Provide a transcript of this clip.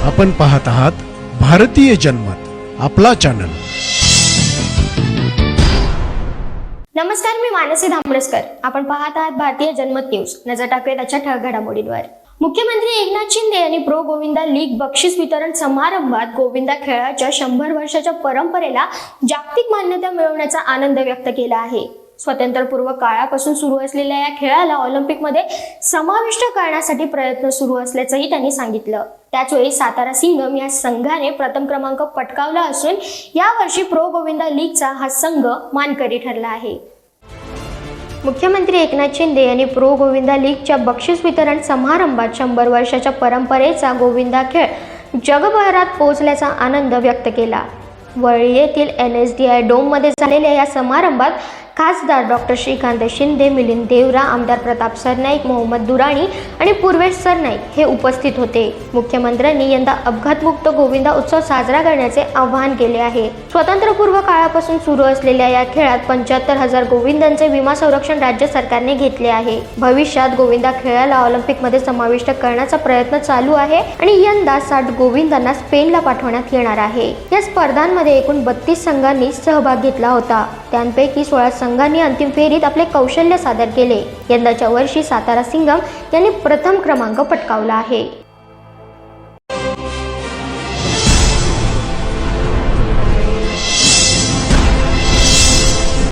आपण पाहत आहात भारतीय जनमत, आपला चॅनल। नमस्कार, मी मानसी धामणसकर। आपण पाहत आहात भारतीय जनमत न्यूज। नजर टाकूया त्याच्या ठळक घडामोडींवर। मुख्यमंत्री एकनाथ शिंदे यांनी प्रो गोविंदा लीग बक्षीस वितरण समारंभात गोविंदा खेळाच्या 100 वर्षाच्या परंपरेला जागतिक मान्यता मिळवण्याचा आनंद व्यक्त केला आहे। स्वातंत्र्यपूर्व काळापासून सुरू असलेल्या या खेळाला ऑलिम्पिकमध्ये समाविष्ट करण्यासाठी प्रयत्न सुरू असल्याचंही त्यांनी सांगितलं। त्याचवेळी सातारा सिंघम या संघाने प्रथम क्रमांक पटकावला असून यावर्षी प्रो गोविंदा लीगचा हा संघ मानकरी ठरला आहे। मुख्यमंत्री एकनाथ शिंदे यांनी प्रो गोविंदा लीगच्या बक्षीस वितरण समारंभात 100 वर्षाच्या परंपरेचा गोविंदा खेळ जगभरात पोहोचल्याचा आनंद व्यक्त केला। वरळी येथील NSDI डोममध्ये झालेल्या या समारंभात खासदार डॉक्टर श्रीकांत शिंदे, मिलिंद देवरा, आमदार प्रताप सरनाईक, मोहम्मद दुराणी आणि पूर्वेश सरनाईक हे उपस्थित होते। मुख्यमंत्र्यांनी यंदा अपघातमुक्त गोविंदा उत्सव साजरा करण्याचे आवाहन केले आहे। स्वातंत्र्यपूर्व काळापासून सुरू असलेल्या या खेळात 75,000 गोविंदांचे विमा संरक्षण राज्य सरकारने घेतले आहे। भविष्यात गोविंदा खेळाला ऑलिम्पिकमध्ये समाविष्ट करण्याचा प्रयत्न चालू आहे आणि यंदा 60 गोविंदांना स्पेनला पाठवण्यात येणार आहे। या स्पर्धांमध्ये एकूण 32 संघांनी सहभाग घेतला होता। त्यांपैकी 16 संघांनी अंतिम फेरीत आपले कौशल्य सादर केले। यंदाच्या वर्षी सातारा सिंघम यांनी प्रथम क्रमांक पटकावला आहे।